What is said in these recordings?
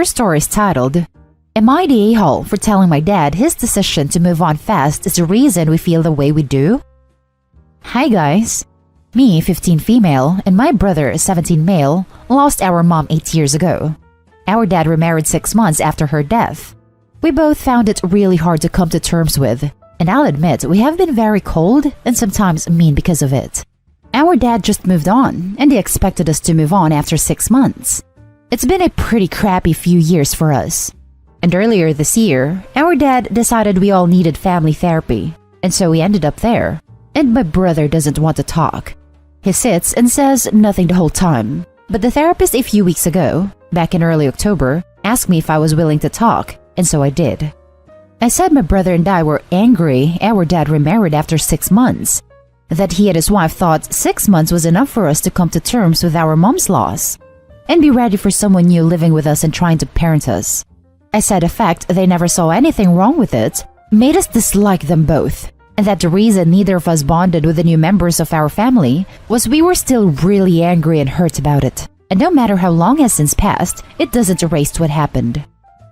first story is titled, Am I the a-hole for telling my dad his decision to move on fast is the reason we feel the way we do? Hi guys! Me, 15 female, and my brother, 17 male, lost our mom 8 years ago. Our dad remarried 6 months after her death. We both found it really hard to come to terms with, and I'll admit we have been very cold and sometimes mean because of it. Our dad just moved on, and he expected us to move on after 6 months. It's been a pretty crappy few years for us. And earlier this year, our dad decided we all needed family therapy, and so we ended up there. And my brother doesn't want to talk. He sits and says nothing the whole time. But the therapist a few weeks ago, back in early October, asked me if I was willing to talk, and so I did. I said my brother and I were angry our dad remarried after 6 months. That he and his wife thought 6 months was enough for us to come to terms with our mom's loss, and be ready for someone new living with us and trying to parent us. I said the fact they never saw anything wrong with it made us dislike them both, and that the reason neither of us bonded with the new members of our family was we were still really angry and hurt about it. And no matter how long has since passed, it doesn't erase what happened.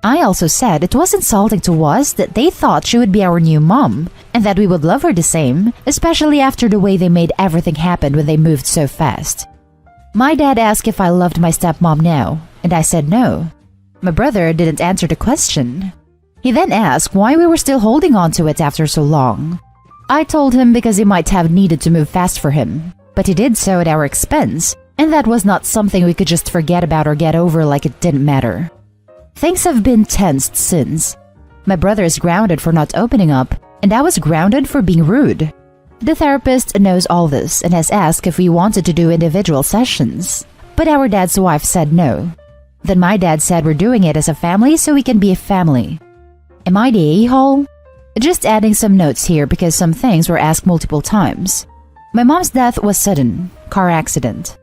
I also said it was insulting to us that they thought she would be our new mom, and that we would love her the same, especially after the way they made everything happen when they moved so fast. My dad asked if I loved my stepmom now, and I said no. My brother didn't answer the question. He then asked why we were still holding on to it after so long. I told him because he might have needed to move fast for him, but he did so at our expense, and that was not something we could just forget about or get over like it didn't matter. Things have been tensed since. My brother is grounded for not opening up, and I was grounded for being rude. The therapist knows all this and has asked if we wanted to do individual sessions, but our dad's wife said no. Then my dad said we're doing it as a family so we can be a family. Am I the a-hole? Just adding some notes here because some things were asked multiple times. My mom's death was sudden, car accident.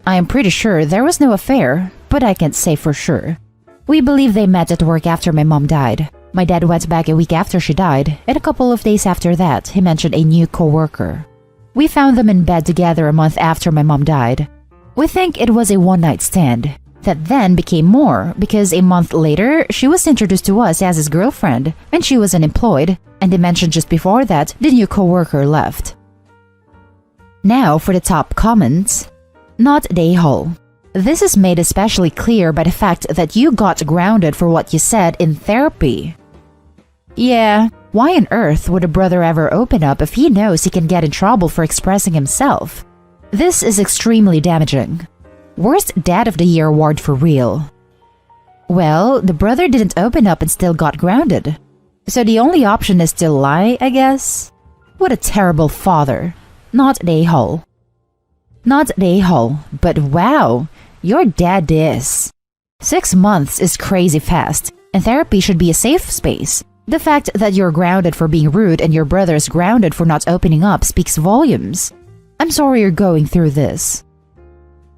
I am pretty sure there was no affair, but I can't say for sure. We believe they met at work after my mom died. My dad went back a week after she died, and a couple of days after that, he mentioned a new co-worker. We found them in bed together a month after my mom died. We think it was a one-night stand. That then became more because a month later, she was introduced to us as his girlfriend, and she was unemployed, and they mentioned just before that the new co-worker left. Now for the top comments. Not the a-hole. This is made especially clear by the fact that you got grounded for what you said in therapy. Yeah, why on earth would a brother ever open up if he knows he can get in trouble for expressing himself? This is extremely damaging. Worst Dad of the Year award for real. Well, the brother didn't open up and still got grounded. So the only option is to lie, I guess? What a terrible father. Not the a-hole. Not the a-hole, but wow, your dad is. 6 months is crazy fast, and therapy should be a safe space. The fact that you're grounded for being rude and your brother's grounded for not opening up speaks volumes. I'm sorry you're going through this.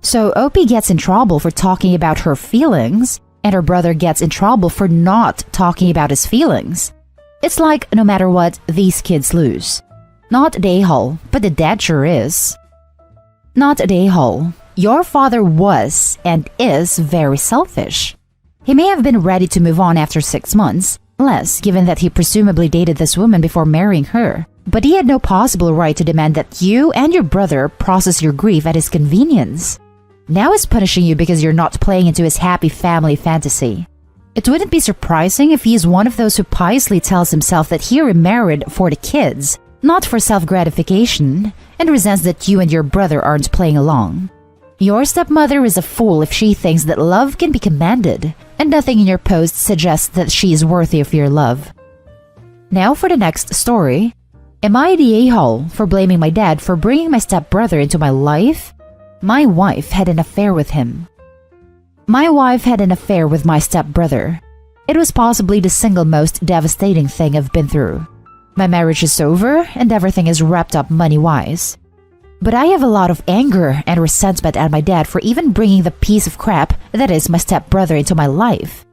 So Opie gets in trouble for talking about her feelings, and her brother gets in trouble for not talking about his feelings. It's like, no matter what, these kids lose. Not the a-hole, but the dad sure is. Not the a-hole. Your father was and is very selfish. He may have been ready to move on after 6 months, less given that he presumably dated this woman before marrying her, but he had no possible right to demand that you and your brother process your grief at his convenience. Now he's punishing you because you're not playing into his happy family fantasy. It wouldn't be surprising if he is one of those who piously tells himself that he remarried for the kids, not for self-gratification, and resents that you and your brother aren't playing along. Your stepmother is a fool if she thinks that love can be commanded, and nothing in your post suggests that she is worthy of your love. Now for the next story. Am I the a-hole for blaming my dad for bringing my stepbrother into my life? My wife had an affair with him. My wife had an affair with my stepbrother. It was possibly the single most devastating thing I've been through. My marriage is over and everything is wrapped up money-wise. But I have a lot of anger and resentment at my dad for even bringing the piece of crap that is my stepbrother into my life.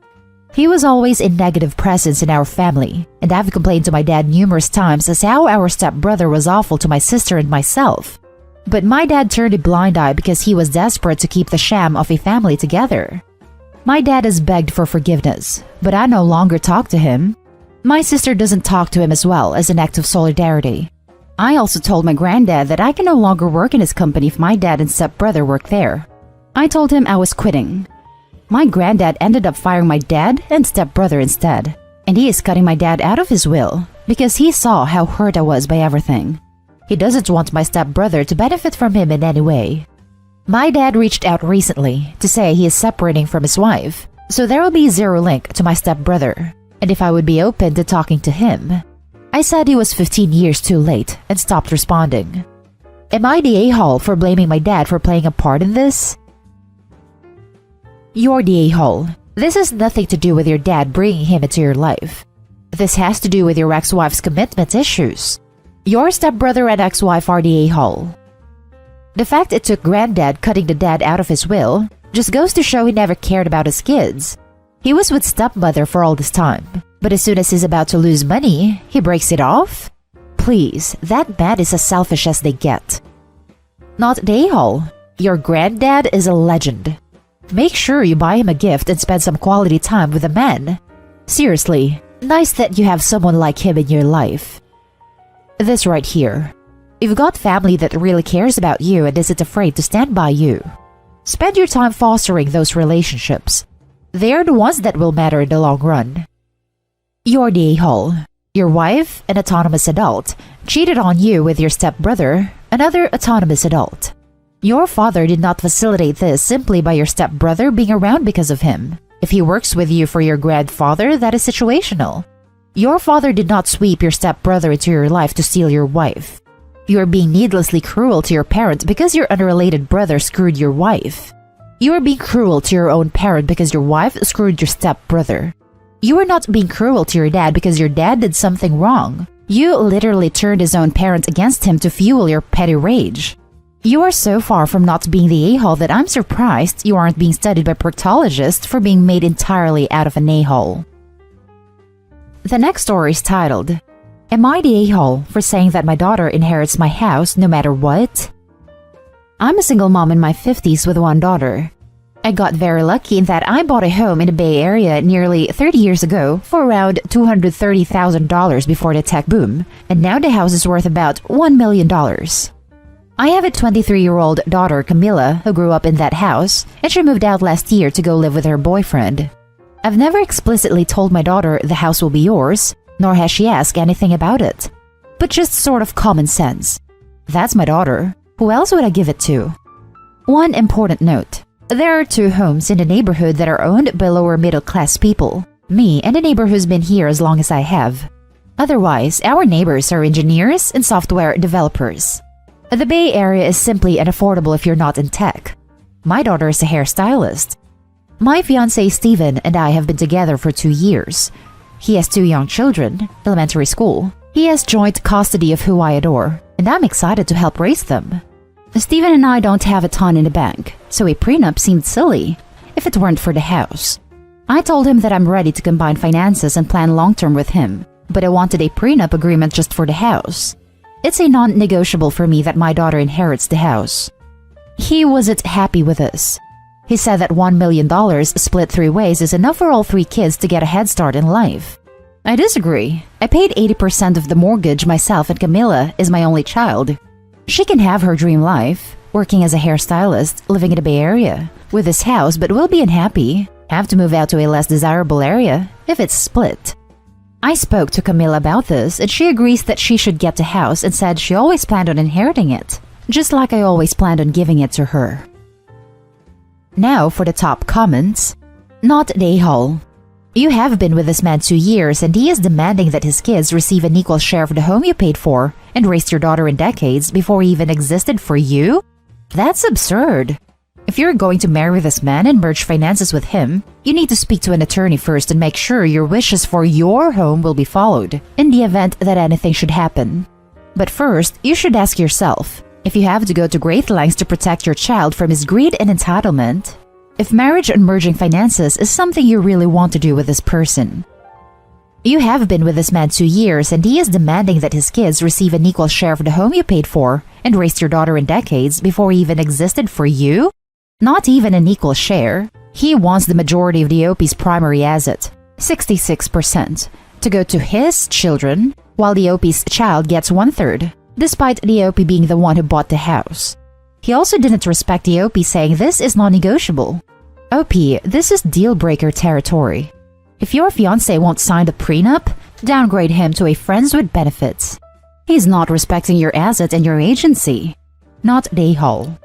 He was always a negative presence in our family, and I've complained to my dad numerous times as how our stepbrother was awful to my sister and myself. But my dad turned a blind eye because he was desperate to keep the sham of a family together. My dad has begged for forgiveness, but I no longer talk to him. My sister doesn't talk to him as well, as an act of solidarity. I also told my granddad that I can no longer work in his company if my dad and stepbrother work there. I told him I was quitting. My granddad ended up firing my dad and stepbrother instead, and he is cutting my dad out of his will because he saw how hurt I was by everything. He doesn't want my stepbrother to benefit from him in any way. My dad reached out recently to say he is separating from his wife, so there will be zero link to my stepbrother, and if I would be open to talking to him. I said he was 15 years too late and stopped responding. Am I the a-hole for blaming my dad for playing a part in this? You're the a-hole. This has nothing to do with your dad bringing him into your life. This has to do with your ex-wife's commitment issues. Your stepbrother and ex-wife are the a-hole. The fact it took granddad cutting the dad out of his will just goes to show he never cared about his kids. He was with stepmother for all this time, but as soon as he's about to lose money, he breaks it off? Please, that man is as selfish as they get. Not the a-hole. Your granddad is a legend. Make sure you buy him a gift and spend some quality time with the man. Seriously, nice that you have someone like him in your life. This right here. You've got family that really cares about you and isn't afraid to stand by you. Spend your time fostering those relationships. They are the ones that will matter in the long run. You're the a-hole. Your wife, an autonomous adult, cheated on you with your stepbrother, another autonomous adult. Your father did not facilitate this simply by your stepbrother being around because of him. If he works with you for your grandfather, that is situational. Your father did not sweep your stepbrother into your life to steal your wife. You are being needlessly cruel to your parents because your unrelated brother screwed your wife. You are being cruel to your own parent because your wife screwed your stepbrother. You are not being cruel to your dad because your dad did something wrong. You literally turned his own parent against him to fuel your petty rage. You are so far from not being the a-hole that I'm surprised you aren't being studied by proctologists for being made entirely out of an a-hole. The next story is titled, Am I the a-hole for saying that my daughter inherits my house no matter what? I'm a single mom in my 50s with one daughter. I got very lucky in that I bought a home in the Bay Area nearly 30 years ago for around $230,000 before the tech boom, and now the house is worth about $1 million. I have a 23-year-old daughter, Camilla, who grew up in that house, and she moved out last year to go live with her boyfriend. I've never explicitly told my daughter the house will be yours, nor has she asked anything about it. But just sort of common sense. That's my daughter. Who else would I give it to? One important note. There are 2 homes in the neighborhood that are owned by lower middle-class people. Me and the neighbor who's been here as long as I have. Otherwise, our neighbors are engineers and software developers. The Bay Area is simply unaffordable if you're not in tech. My daughter is a hairstylist. My fiancé Steven and I have been together for 2 years. He has 2 young children, elementary school. He has joint custody of who I adore, and I'm excited to help raise them. Steven and I don't have a ton in the bank, so a prenup seemed silly if it weren't for the house. I told him that I'm ready to combine finances and plan long-term with him, but I wanted a prenup agreement just for the house. It's a non-negotiable for me that my daughter inherits the house. He wasn't happy with this. He said that $1 million split 3 ways is enough for all 3 kids to get a head start in life. I disagree. I paid 80% of the mortgage myself and Camilla is my only child. She can have her dream life, working as a hairstylist, living in the Bay Area, with this house but will be unhappy, have to move out to a less desirable area if it's split. I spoke to Camilla about this and she agrees that she should get the house and said she always planned on inheriting it, just like I always planned on giving it to her. Now for the top comments. Not the a-hole. You have been with this man 2 years and he is demanding that his kids receive an equal share of the home you paid for and raised your daughter in decades before he even existed for you? That's absurd. If you're going to marry this man and merge finances with him, you need to speak to an attorney first and make sure your wishes for your home will be followed in the event that anything should happen. But first, you should ask yourself, if you have to go to great lengths to protect your child from his greed and entitlement, if marriage and merging finances is something you really want to do with this person. You have been with this man 2 years and he is demanding that his kids receive an equal share of the home you paid for and raised your daughter in decades before he even existed for you? Not even an equal share. He wants the majority of the OP's primary asset, 66%, to go to his children, while the OP's child gets 1/3, despite the OP being the one who bought the house. He also didn't respect the OP, saying this is non-negotiable. OP, this is deal-breaker territory. If your fiancé won't sign the prenup, downgrade him to a friends with benefits. He's not respecting your asset and your agency. Not the a-hole.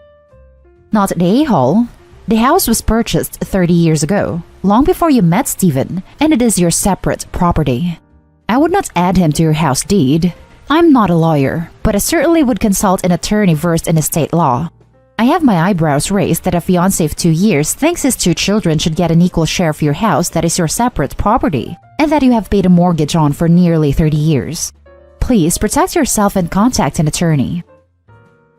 Not the a-hole. The house was purchased 30 years ago, long before you met Steven, and it is your separate property. I would not add him to your house deed. I'm not a lawyer, but I certainly would consult an attorney versed in estate law. I have my eyebrows raised that a fiancé of 2 years thinks his 2 children should get an equal share of your house that is your separate property, and that you have paid a mortgage on for nearly 30 years. Please protect yourself and contact an attorney.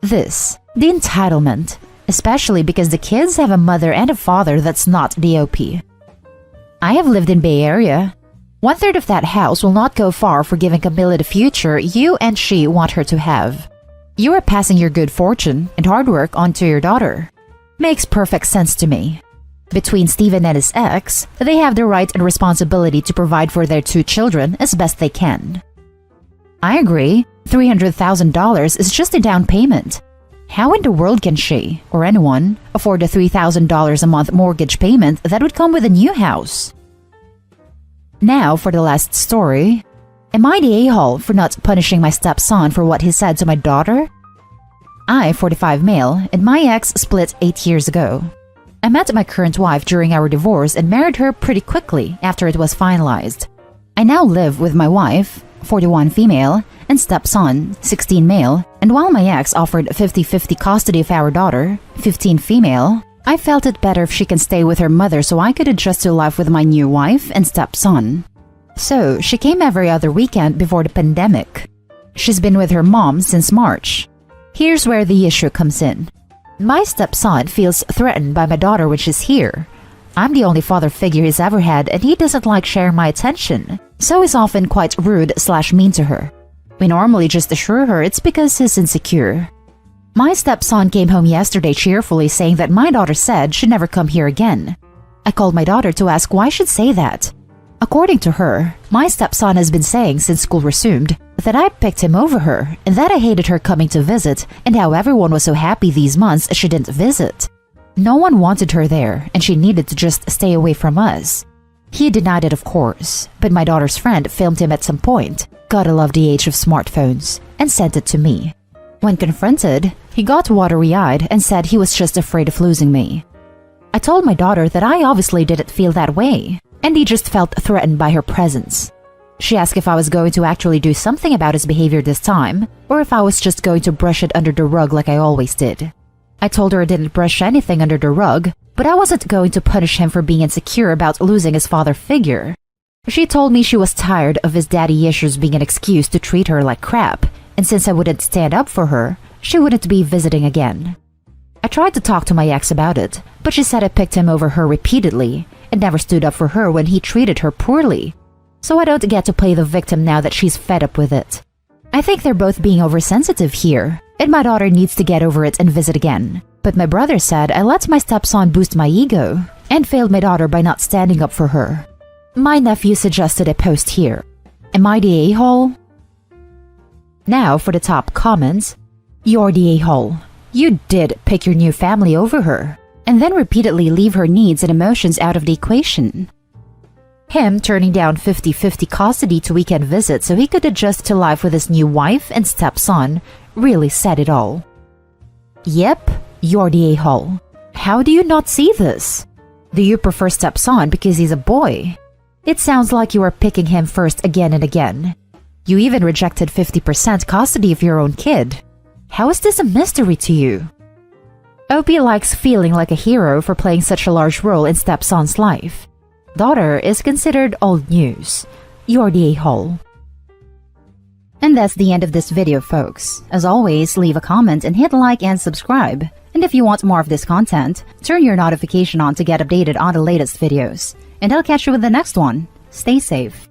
The entitlement, especially because the kids have a mother and a father that's not the OP. I have lived in Bay Area. 1/3 of that house will not go far for giving Camilla the future you and she want her to have. You are passing your good fortune and hard work on to your daughter. Makes perfect sense to me. Between Steven and his ex, they have the right and responsibility to provide for their 2 children as best they can. I agree, $300,000 is just a down payment. How in the world can she, or anyone, afford a $3,000 a month mortgage payment that would come with a new house? Now for the last story. Am I the a-hole for not punishing my stepson for what he said to my daughter? I, 45 male, and my ex split 8 years ago. I met my current wife during our divorce and married her pretty quickly after it was finalized. I now live with my wife, 41 female, and stepson, 16 male, and while my ex offered 50-50 custody of our daughter, 15 female, I felt it better if she can stay with her mother so I could adjust to life with my new wife and stepson. So, she came every other weekend before the pandemic. She's been with her mom since March. Here's where the issue comes in. My stepson feels threatened by my daughter when she's here. I'm the only father figure he's ever had and he doesn't like sharing my attention, so he's often quite rude/mean to her. We normally just assure her it's because he's insecure. My stepson came home yesterday cheerfully saying that my daughter said she'd never come here again. I called my daughter to ask why she'd say that. According to her, my stepson has been saying since school resumed that I picked him over her and that I hated her coming to visit and how everyone was so happy these months she didn't visit. No one wanted her there and she needed to just stay away from us. He denied it, of course, but my daughter's friend filmed him at some point, gotta love the age of smartphones, and sent it to me. When confronted, he got watery-eyed and said he was just afraid of losing me. I told my daughter that I obviously didn't feel that way, and he just felt threatened by her presence. She asked if I was going to actually do something about his behavior this time, or if I was just going to brush it under the rug like I always did. I told her I didn't brush anything under the rug, but I wasn't going to punish him for being insecure about losing his father figure. She told me she was tired of his daddy issues being an excuse to treat her like crap, and since I wouldn't stand up for her, she wouldn't be visiting again. I tried to talk to my ex about it, but she said I picked him over her repeatedly and never stood up for her when he treated her poorly. So I don't get to play the victim now that she's fed up with it. I think they're both being oversensitive here, and my daughter needs to get over it and visit again. But my brother said I let my stepson boost my ego and failed my daughter by not standing up for her. My nephew suggested I post here. Am I the a-hole? Now for the top comments. You're the a-hole. You did pick your new family over her, and then repeatedly leave her needs and emotions out of the equation. Him turning down 50-50 custody to weekend visits so he could adjust to life with his new wife and stepson really said it all. Yep, you're the a-hole. How do you not see this? Do you prefer stepson because he's a boy? It sounds like you are picking him first again and again. You even rejected 50% custody of your own kid. How is this a mystery to you? Opie likes feeling like a hero for playing such a large role in stepson's life. Daughter is considered old news. You're the a-hole. And that's the end of this video, folks. As always, leave a comment and hit like and subscribe. And if you want more of this content, turn your notification on to get updated on the latest videos. And I'll catch you with the next one. Stay safe.